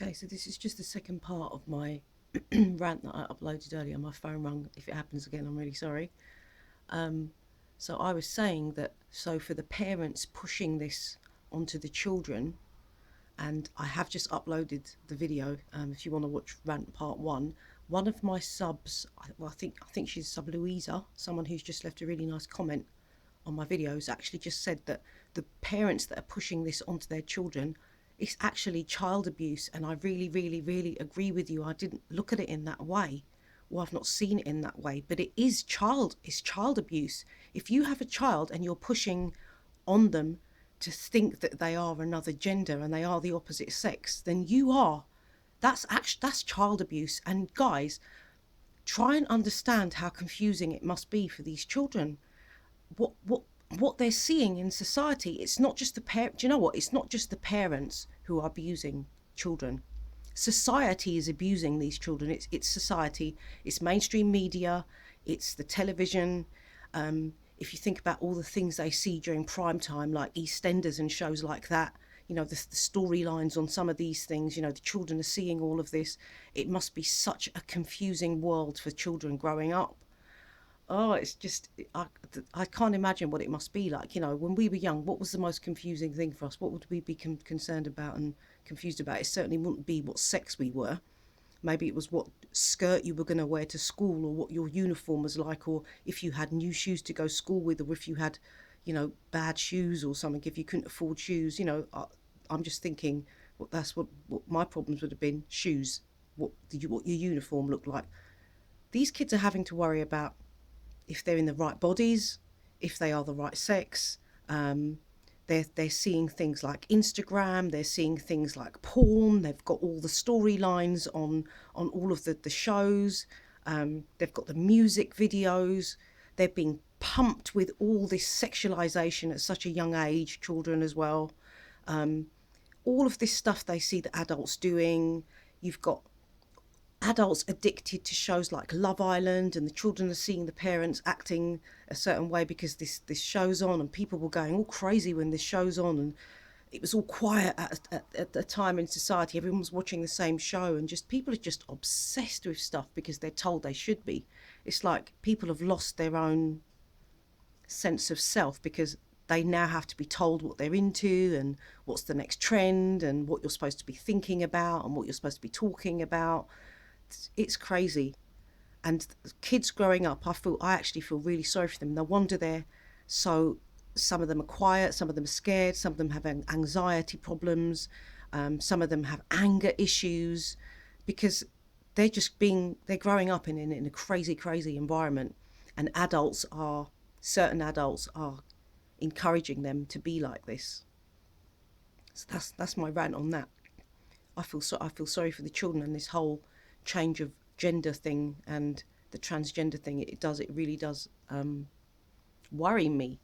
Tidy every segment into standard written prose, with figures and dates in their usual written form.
Okay, so this is just the second part of my rant that I uploaded earlier. My phone rang. If it happens again, I'm really sorry. Um, so I was saying that, so for the parents pushing this onto the children, and I have just uploaded the video. If you want to watch rant part one of my subs, I think she's sub Louisa, someone who's just left a really nice comment on my videos, actually just said that the parents that are pushing this onto their children, it's actually child abuse. And I really, really, really agree with you. I didn't look at it in that way, or I've not seen it in that way, but it's child abuse. If you have a child and you're pushing on them to think that they are another gender and they are the opposite sex, then that's child abuse. And guys, try and understand how confusing it must be for these children. What they're seeing in society, it's not just the parent. Do you know what? It's not just the parents who are abusing children. Society is abusing these children. It's society. It's mainstream media. It's the television. If you think about all the things they see during prime time, like EastEnders and shows like that, the storylines on some of these things, the children are seeing all of this. It must be such a confusing world for children growing up. Oh, it's just, I can't imagine what it must be like. When we were young, what was the most confusing thing for us? What would we be concerned about and confused about? It certainly wouldn't be what sex we were. Maybe it was what skirt you were going to wear to school, or what your uniform was like, or if you had new shoes to go school with, or if you had, bad shoes or something, if you couldn't afford shoes. I'm just thinking, what my problems would have been: shoes, what your uniform looked like. These kids are having to worry about if they're in the right bodies, if they are the right sex. Um, they're seeing things like Instagram. They're seeing things like porn. They've got all the storylines on all of the shows. They've got the music videos. They're being pumped with all this sexualization at such a young age. Children as well. Um, all of this stuff they see the adults doing. You've got adults addicted to shows like Love Island, and the children are seeing the parents acting a certain way because this show's on, and people were going all crazy when this show's on, and it was all quiet at the time in society. Everyone was watching the same show, and just people are just obsessed with stuff because they're told they should be. It's like people have lost their own sense of self because they now have to be told what they're into and what's the next trend and what you're supposed to be thinking about and what you're supposed to be talking about. It's crazy. And kids growing up, I actually feel really sorry for them. No wonder they're so, some of them are quiet, some of them are scared, some of them have anxiety problems, some of them have anger issues, because they're growing up in a crazy environment. And certain adults are encouraging them to be like this. So that's my rant on that. I feel sorry for the children, and this whole change of gender thing and the transgender thing. It really does worry me.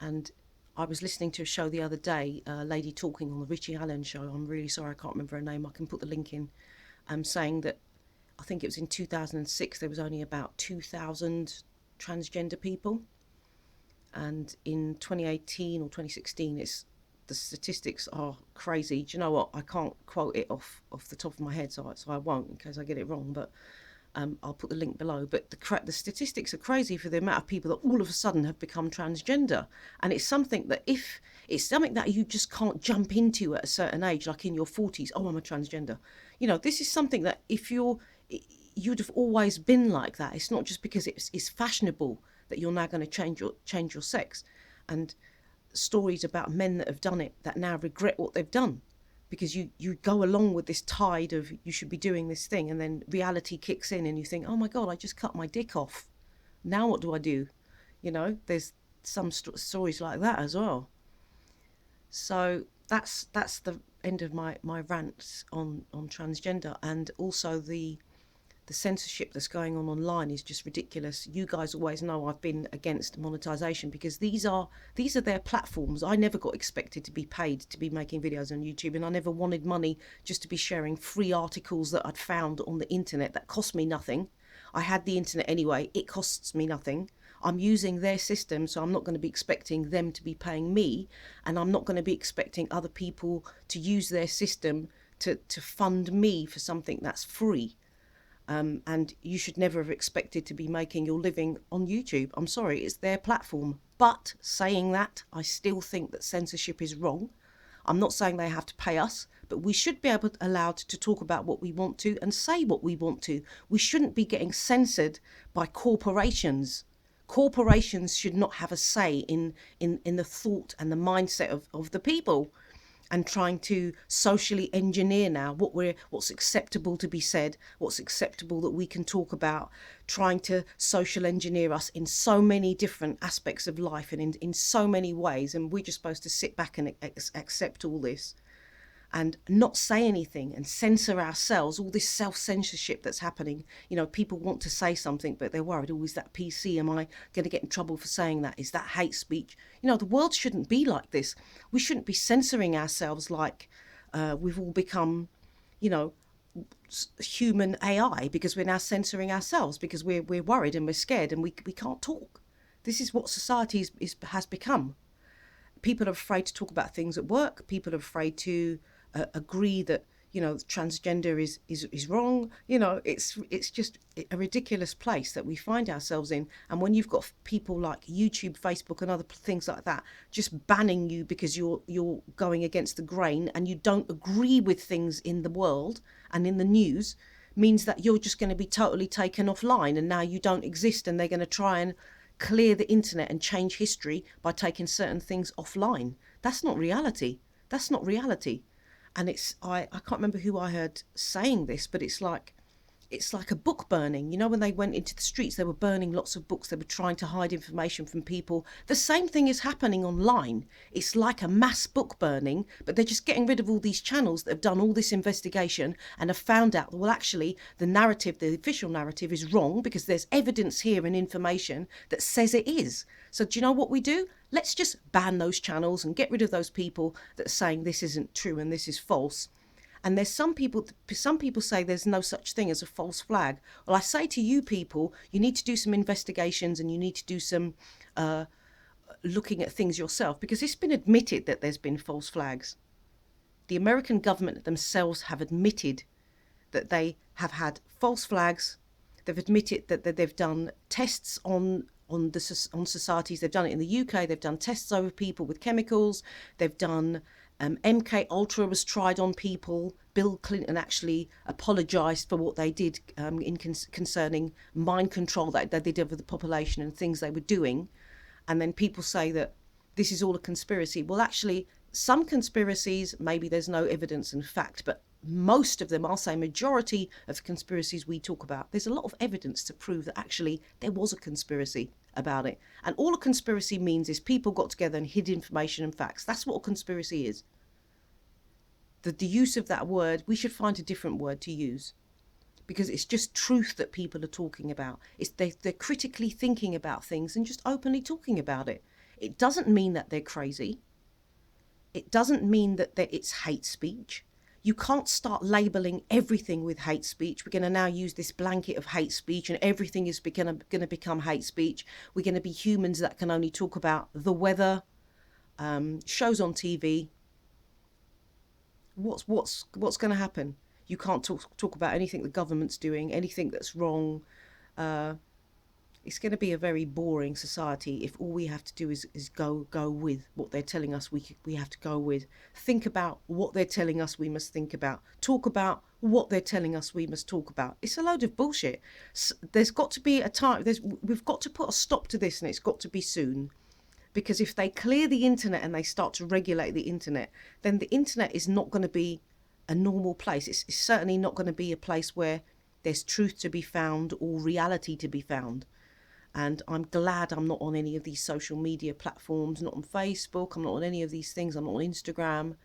And I was listening to a show the other day, a lady talking on the Richie Allen show. I'm really sorry, I can't remember her name. I can put the link in. Saying that I think it was in 2006 there was only about 2,000 transgender people, and in 2018 or 2016 the statistics are crazy. Do you know what? I can't quote it off the top of my head, so I won't in case I get it wrong. But I'll put the link below. But the statistics are crazy for the amount of people that all of a sudden have become transgender, and it's something that if it's something that you just can't jump into at a certain age, like in your 40s. Oh, I'm a transgender. This is something that if you'd have always been like that. It's not just because it's fashionable that you're now going to change your sex. And stories about men that have done it that now regret what they've done, because you go along with this tide of you should be doing this thing, and then reality kicks in and you think, oh my god, I just cut my dick off, now what do I do? There's some stories like that as well. So that's the end of my rants on transgender. And also the censorship that's going on online is just ridiculous. You guys always know I've been against monetization because these are their platforms. I never got expected to be paid to be making videos on YouTube, and I never wanted money just to be sharing free articles that I'd found on the internet that cost me nothing. I had the internet anyway, it costs me nothing. I'm using their system, so I'm not going to be expecting them to be paying me, and I'm not going to be expecting other people to use their system to fund me for something that's free. And you should never have expected to be making your living on YouTube. I'm sorry, it's their platform. But saying that, I still think that censorship is wrong. I'm not saying they have to pay us, but we should be allowed to talk about what we want to and say what we want to. We shouldn't be getting censored by corporations. Corporations should not have a say in the thought and the mindset of the people, and trying to socially engineer now what's acceptable to be said, what's acceptable that we can talk about, trying to social engineer us in so many different aspects of life and in so many ways, and we're just supposed to sit back and accept all this and not say anything and censor ourselves. All this self-censorship that's happening, people want to say something, but they're worried, oh, is that PC? Am I going to get in trouble for saying that? Is that hate speech? The world shouldn't be like this. We shouldn't be censoring ourselves like we've all become, human AI, because we're now censoring ourselves because we're worried and we're scared and we can't talk. This is what society has become. People are afraid to talk about things at work. People are afraid to agree that transgender is wrong. It's just a ridiculous place that we find ourselves in. And when you've got people like YouTube, Facebook, and other things like that just banning you because you're going against the grain and you don't agree with things in the world and in the news, means that you're just going to be totally taken offline, and now you don't exist, and they're going to try and clear the internet and change history by taking certain things offline. That's not reality. That's not reality. And I can't remember who I heard saying this, but it's like a book burning. When they went into the streets, they were burning lots of books. They were trying to hide information from people. The same thing is happening online. It's like a mass book burning, but they're just getting rid of all these channels that have done all this investigation and have found out, well, actually, the official narrative is wrong, because there's evidence here and information that says it is. So do you know what we do? Let's just ban those channels and get rid of those people that are saying this isn't true and this is false. And there's some people say there's no such thing as a false flag. Well, I say to you people, you need to do some investigations and you need to do some looking at things yourself, because it's been admitted that there's been false flags. The American government themselves have admitted that they have had false flags. They've admitted that they've done tests on societies. They've done it in the UK. They've done tests over people with chemicals. They've done MK Ultra was tried on people. Bill Clinton actually apologised for what they did concerning mind control that they did over the population and things they were doing. And then people say that this is all a conspiracy. Well, actually, some conspiracies, maybe there's no evidence and fact, but most of them, I'll say majority of conspiracies we talk about, there's a lot of evidence to prove that actually there was a conspiracy about it. And all a conspiracy means is people got together and hid information and facts. That's what a conspiracy is. The use of that word, we should find a different word to use, because it's just truth that people are talking about. They're critically thinking about things and just openly talking about it. It doesn't mean that they're crazy. It doesn't mean that it's hate speech. You can't start labelling everything with hate speech. We're going to now use this blanket of hate speech and everything is going to become hate speech. We're going to be humans that can only talk about the weather, shows on TV. What's going to happen? You can't talk about anything the government's doing, anything that's wrong. It's going to be a very boring society if all we have to do is go with what they're telling us we have to go with. Think about what they're telling us we must think about. Talk about what they're telling us we must talk about. It's a load of bullshit. There's got to be a time. We've got to put a stop to this, and it's got to be soon. Because if they clear the internet and they start to regulate the internet, then the internet is not going to be a normal place. It's certainly not going to be a place where there's truth to be found or reality to be found. And I'm glad I'm not on any of these social media platforms, not on Facebook, I'm not on any of these things, I'm not on Instagram.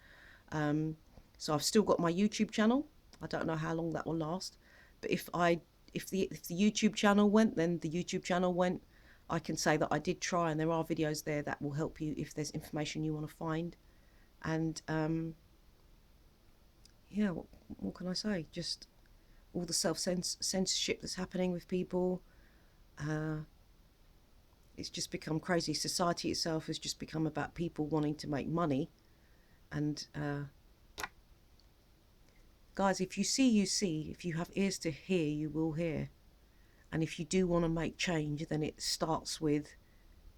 So I've still got my YouTube channel. I don't know how long that will last. But if the YouTube channel went, then the YouTube channel went. I can say that I did try, and there are videos there that will help you if there's information you want to find. And yeah, what can I say? Just all the self-censorship that's happening with people. It's just become crazy. Society itself has just become about people wanting to make money, and Guys, if you see, you see. If you have ears to hear, you will hear. And if you do want to make change, then it starts with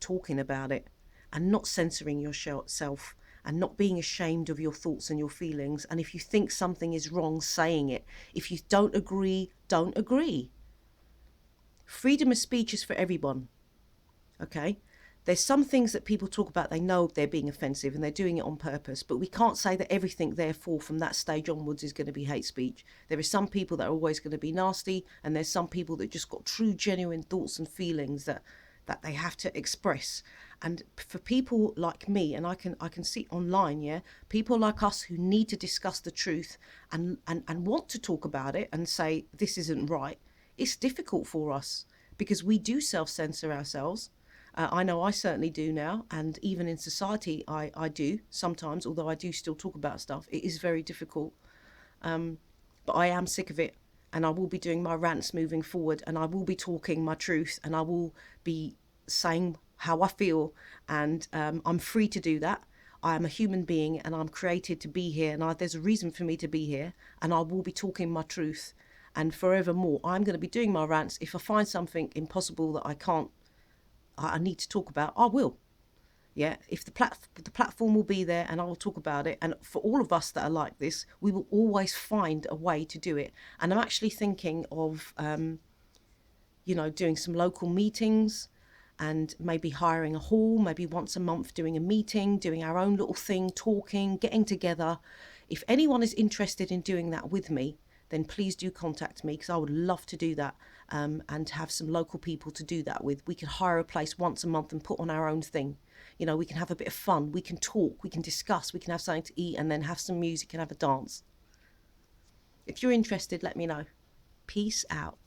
talking about it and not censoring yourself and not being ashamed of your thoughts and your feelings. And if you think something is wrong, saying it. If you don't agree, don't agree. Freedom of speech is for everyone. Okay? There's some things that people talk about, they know they're being offensive and they're doing it on purpose, but we can't say that everything, therefore, from that stage onwards is going to be hate speech. There are some people that are always going to be nasty, and there's some people that just got true, genuine thoughts and feelings that they have to express. And for people like me, and I can see online, yeah, people like us who need to discuss the truth and want to talk about it and say this isn't right, it's difficult for us because we do self-censor ourselves. I know I certainly do now, and even in society, I do sometimes, although I do still talk about stuff. It is very difficult, but I am sick of it, and I will be doing my rants moving forward, and I will be talking my truth, and I will be saying how I feel, and I'm free to do that. I am a human being, and I'm created to be here, and there's a reason for me to be here, and I will be talking my truth, and forevermore, I'm going to be doing my rants. If I find something impossible that I need to talk about, I will. Yeah, if the platform will be there, and I will talk about it. And for all of us that are like this, we will always find a way to do it. And I'm actually thinking of, doing some local meetings and maybe hiring a hall, maybe once a month doing a meeting, doing our own little thing, talking, getting together. If anyone is interested in doing that with me, then please do contact me, because I would love to do that, and have some local people to do that with. We can hire a place once a month and put on our own thing. We can have a bit of fun, we can talk, we can discuss, we can have something to eat, and then have some music and have a dance. If you're interested, let me know. Peace out.